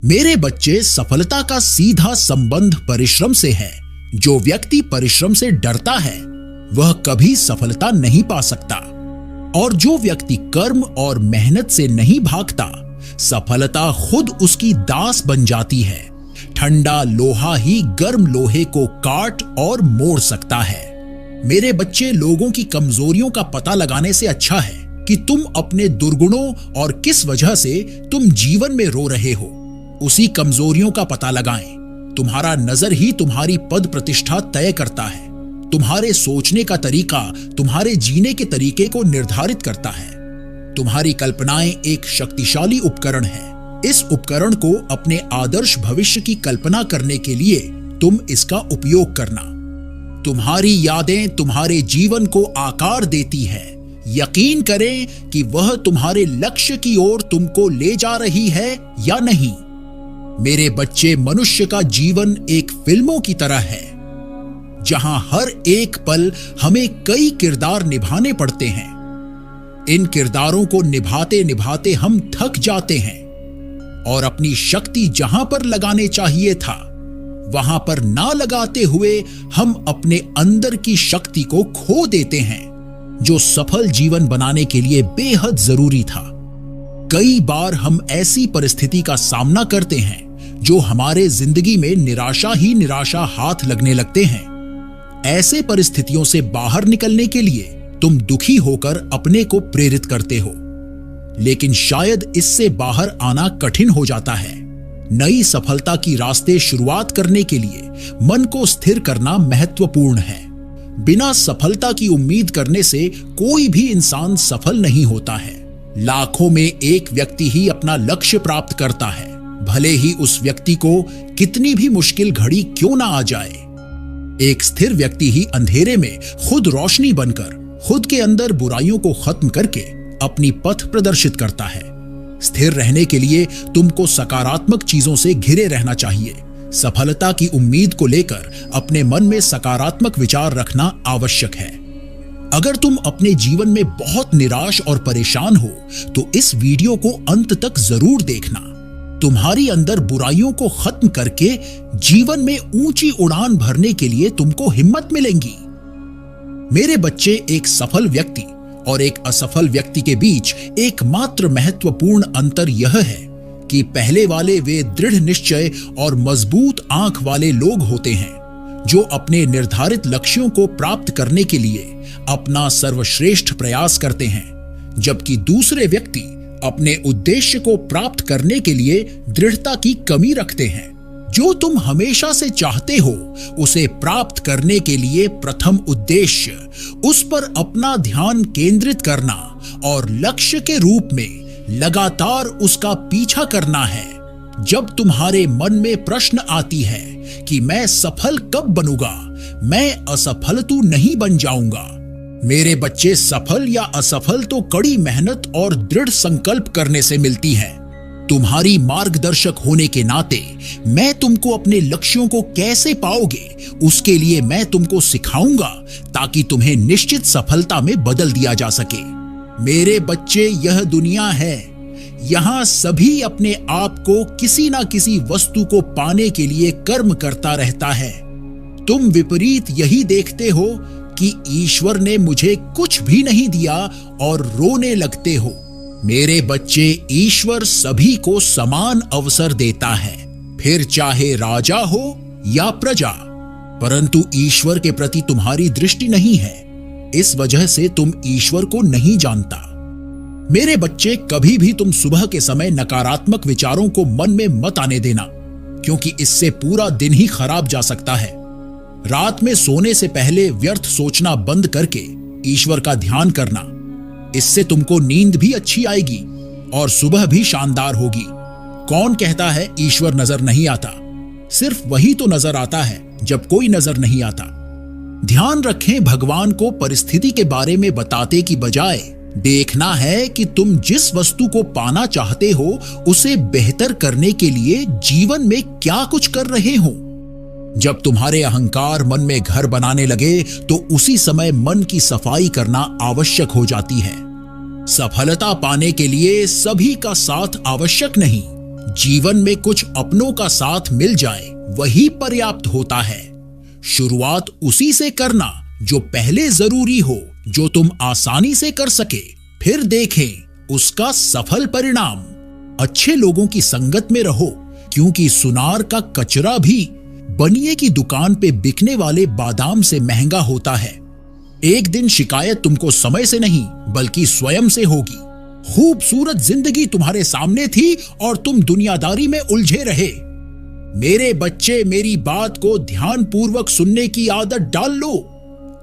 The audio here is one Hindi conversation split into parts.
मेरे बच्चे, सफलता का सीधा संबंध परिश्रम से है। जो व्यक्ति परिश्रम से डरता है वह कभी सफलता नहीं पा सकता, और जो व्यक्ति कर्म और मेहनत से नहीं भागता, सफलता खुद उसकी दास बन जाती है। ठंडा लोहा ही गर्म लोहे को काट और मोड़ सकता है। मेरे बच्चे, लोगों की कमजोरियों का पता लगाने से अच्छा है कि तुम अपने दुर्गुणों और किस वजह से तुम जीवन में रो रहे हो, उसी कमजोरियों का पता लगाएं। तुम्हारा नजर ही तुम्हारी पद प्रतिष्ठा तय करता है। तुम्हारे सोचने का तरीका तुम्हारे जीने के तरीके को निर्धारित करता है। तुम्हारी कल्पनाएं एक शक्तिशाली उपकरण है। इस उपकरण को अपने आदर्श भविष्य की कल्पना करने के लिए तुम इसका उपयोग करना। तुम्हारी यादें तुम्हारे जीवन को आकार देती है। यकीन करें कि वह तुम्हारे लक्ष्य की ओर तुमको ले जा रही है या नहीं। मेरे बच्चे, मनुष्य का जीवन एक फिल्मों की तरह है, जहां हर एक पल हमें कई किरदार निभाने पड़ते हैं। इन किरदारों को निभाते निभाते हम थक जाते हैं और अपनी शक्ति जहां पर लगाने चाहिए था वहां पर ना लगाते हुए हम अपने अंदर की शक्ति को खो देते हैं, जो सफल जीवन बनाने के लिए बेहद जरूरी था। कई बार हम ऐसी परिस्थिति का सामना करते हैं जो हमारे जिंदगी में निराशा ही निराशा हाथ लगने लगते हैं। ऐसे परिस्थितियों से बाहर निकलने के लिए तुम दुखी होकर अपने को प्रेरित करते हो, लेकिन शायद इससे बाहर आना कठिन हो जाता है। नई सफलता की रास्ते शुरुआत करने के लिए मन को स्थिर करना महत्वपूर्ण है। बिना सफलता की उम्मीद करने से कोई भी इंसान सफल नहीं होता है। लाखों में एक व्यक्ति ही अपना लक्ष्य प्राप्त करता है, भले ही उस व्यक्ति को कितनी भी मुश्किल घड़ी क्यों ना आ जाए। एक स्थिर व्यक्ति ही अंधेरे में खुद रोशनी बनकर खुद के अंदर बुराइयों को खत्म करके अपनी पथ प्रदर्शित करता है। स्थिर रहने के लिए तुमको सकारात्मक चीजों से घिरे रहना चाहिए। सफलता की उम्मीद को लेकर अपने मन में सकारात्मक विचार रखना आवश्यक है। अगर तुम अपने जीवन में बहुत निराश और परेशान हो तो इस वीडियो को अंत तक जरूर देखना। तुम्हारी अंदर बुराइयों को खत्म करके जीवन में ऊंची उड़ान भरने के लिए तुमको हिम्मत मिलेगी। मेरे बच्चे, एक सफल व्यक्ति और एक असफल व्यक्ति के बीच एकमात्र महत्वपूर्ण अंतर यह है कि पहले वाले वे दृढ़ निश्चय और मजबूत आंख वाले लोग होते हैं, जो अपने निर्धारित लक्ष्यों को प्राप्त करने के लिए अपना सर्वश्रेष्ठ प्रयास करते हैं, जबकि दूसरे व्यक्ति अपने उद्देश्य को प्राप्त करने के लिए दृढ़ता की कमी रखते हैं। जो तुम हमेशा से चाहते हो उसे प्राप्त करने के लिए प्रथम उद्देश्य, उस पर अपना ध्यान केंद्रित करना और लक्ष्य के रूप में लगातार उसका पीछा करना है। जब तुम्हारे मन में प्रश्न आती है कि मैं सफल कब बनूंगा, मैं असफल तो नहीं बन जाऊंगा। मेरे बच्चे, सफल या असफल तो कड़ी मेहनत और दृढ़ संकल्प करने से मिलती है। तुम्हारी मार्गदर्शक होने के नाते मैं तुमको अपने लक्ष्यों को कैसे पाओगे उसके लिए मैं तुमको सिखाऊंगा, ताकि तुम्हें निश्चित सफलता में बदल दिया जा सके। मेरे बच्चे, यह दुनिया है, यहां सभी अपने आप को किसी ना किसी वस्तु को पाने के लिए कर्म करता रहता है। तुम विपरीत यही देखते हो कि ईश्वर ने मुझे कुछ भी नहीं दिया और रोने लगते हो। मेरे बच्चे, ईश्वर सभी को समान अवसर देता है, फिर चाहे राजा हो या प्रजा, परंतु ईश्वर के प्रति तुम्हारी दृष्टि नहीं है। इस वजह से तुम ईश्वर को नहीं जानता। मेरे बच्चे, कभी भी तुम सुबह के समय नकारात्मक विचारों को मन में मत आने देना, क्योंकि इससे पूरा दिन ही खराब जा सकता है। रात में सोने से पहले व्यर्थ सोचना बंद करके ईश्वर का ध्यान करना, इससे तुमको नींद भी अच्छी आएगी और सुबह भी शानदार होगी। कौन कहता है ईश्वर नजर नहीं आता? सिर्फ वही तो नजर आता है जब कोई नजर नहीं आता। ध्यान रखें, भगवान को परिस्थिति के बारे में बताते की बजाय देखना है कि तुम जिस वस्तु को पाना चाहते हो उसे बेहतर करने के लिए जीवन में क्या कुछ कर रहे हो। जब तुम्हारे अहंकार मन में घर बनाने लगे तो उसी समय मन की सफाई करना आवश्यक हो जाती है। सफलता पाने के लिए सभी का साथ आवश्यक नहीं, जीवन में कुछ अपनों का साथ मिल जाए वही पर्याप्त होता है। शुरुआत उसी से करना जो पहले जरूरी हो, जो तुम आसानी से कर सके, फिर देखें उसका सफल परिणाम। अच्छे लोगों की संगत में रहो, क्योंकि सुनार का कचरा भी बनिए की दुकान पे बिकने वाले बादाम से महंगा होता है। एक दिन शिकायत तुमको समय से नहीं बल्कि स्वयं से होगी। खूबसूरत जिंदगी तुम्हारे सामने थी और तुम दुनियादारी में उलझे रहे। मेरे बच्चे, मेरी बात को ध्यानपूर्वक सुनने की आदत डाल लो।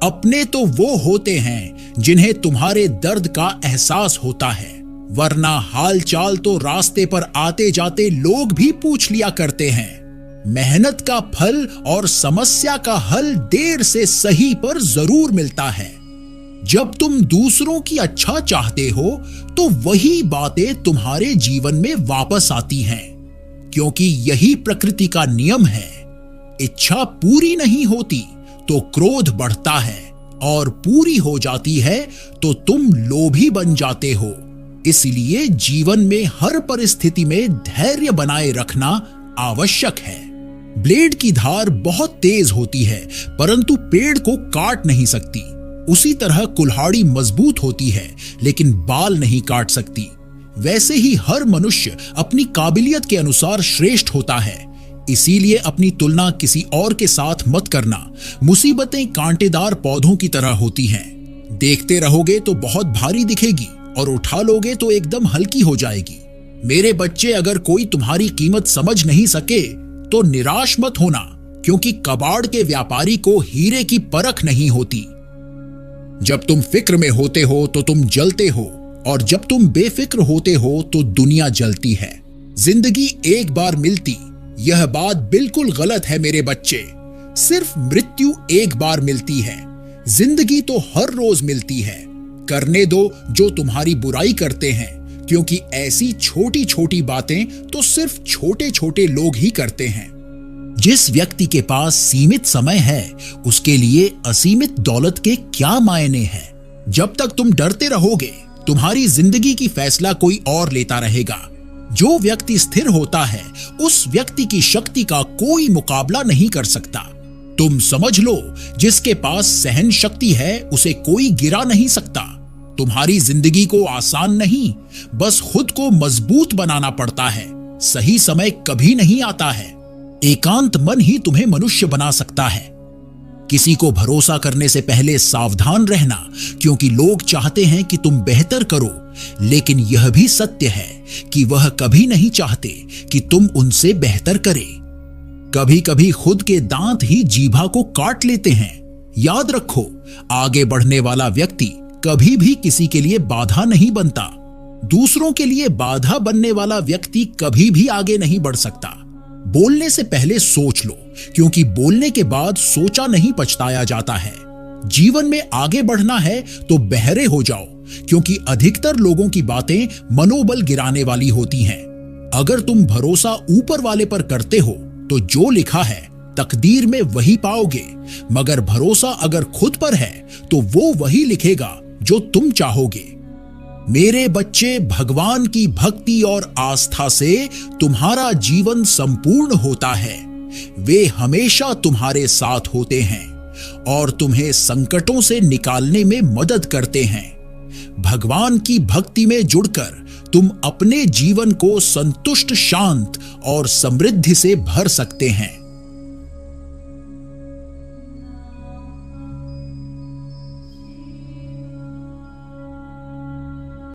अपने तो वो होते हैं जिन्हें तुम्हारे दर्द का एहसास होता है, वरना हाल चाल तो रास्ते पर आते जाते लोग भी पूछ लिया करते हैं। मेहनत का फल और समस्या का हल देर से सही पर जरूर मिलता है। जब तुम दूसरों की अच्छा चाहते हो तो वही बातें तुम्हारे जीवन में वापस आती हैं, क्योंकि यही प्रकृति का नियम है। इच्छा पूरी नहीं होती तो क्रोध बढ़ता है, और पूरी हो जाती है तो तुम लोभी बन जाते हो। इसलिए जीवन में हर परिस्थिति में धैर्य बनाए रखना आवश्यक है। ब्लेड की धार बहुत तेज होती है, परंतु पेड़ को काट नहीं सकती। उसी तरह कुल्हाड़ी मजबूत होती है, लेकिन बाल नहीं काट सकती। वैसे ही हर मनुष्य अपनी काबिलियत के अनुसार श्रेष्ठ होता है। इसीलिए अपनी तुलना किसी और के साथ मत करना। मुसीबतें कांटेदार पौधों की तरह होती हैं। देखते रहोगे तो बहुत भारी दिखेगी और उठा लोगे तो एकदम हल्की हो जाएगी। मेरे बच्चे, अगर कोई तुम्हारी कीमत समझ नहीं सके तो निराश मत होना, क्योंकि कबाड़ के व्यापारी को हीरे की परख नहीं होती। जब तुम फिक्र में होते हो तो तुम जलते हो, और जब तुम बेफिक्र होते हो तो दुनिया जलती है। जिंदगी एक बार मिलती, यह बात बिल्कुल गलत है मेरे बच्चे। सिर्फ मृत्यु एक बार मिलती है, जिंदगी तो हर रोज मिलती है। करने दो जो तुम्हारी बुराई करते हैं, क्योंकि ऐसी छोटी छोटी बातें तो सिर्फ छोटे छोटे लोग ही करते हैं। जिस व्यक्ति के पास सीमित समय है, उसके लिए असीमित दौलत के क्या मायने हैं। जब तक तुम डरते रहोगे, तुम्हारी जिंदगी की फैसला कोई और लेता रहेगा। जो व्यक्ति स्थिर होता है, उस व्यक्ति की शक्ति का कोई मुकाबला नहीं कर सकता। तुम समझ लो, जिसके पास सहन शक्ति है उसे कोई गिरा नहीं सकता। तुम्हारी जिंदगी को आसान नहीं, बस खुद को मजबूत बनाना पड़ता है। सही समय कभी नहीं आता है। एकांत मन ही तुम्हें मनुष्य बना सकता है। किसी को भरोसा करने से पहले सावधान रहना, क्योंकि लोग चाहते हैं कि तुम बेहतर करो, लेकिन यह भी सत्य है कि वह कभी नहीं चाहते कि तुम उनसे बेहतर करे। कभी कभी खुद के दांत ही जीभा को काट लेते हैं। याद रखो, आगे बढ़ने वाला व्यक्ति कभी भी किसी के लिए बाधा नहीं बनता। दूसरों के लिए बाधा बनने वाला व्यक्ति कभी भी आगे नहीं बढ़ सकता। बोलने से पहले सोच लो, क्योंकि बोलने के बाद सोचा नहीं पछताया जाता है। जीवन में आगे बढ़ना है तो बहरे हो जाओ, क्योंकि अधिकतर लोगों की बातें मनोबल गिराने वाली होती हैं। अगर तुम भरोसा ऊपर वाले पर करते हो तो जो लिखा है तकदीर में वही पाओगे, मगर भरोसा अगर खुद पर है तो वो वही लिखेगा जो तुम चाहोगे। मेरे बच्चे, भगवान की भक्ति और आस्था से तुम्हारा जीवन संपूर्ण होता है। वे हमेशा तुम्हारे साथ होते हैं और तुम्हें संकटों से निकालने में मदद करते हैं। भगवान की भक्ति में जुड़कर तुम अपने जीवन को संतुष्ट, शांत और समृद्धि से भर सकते हैं।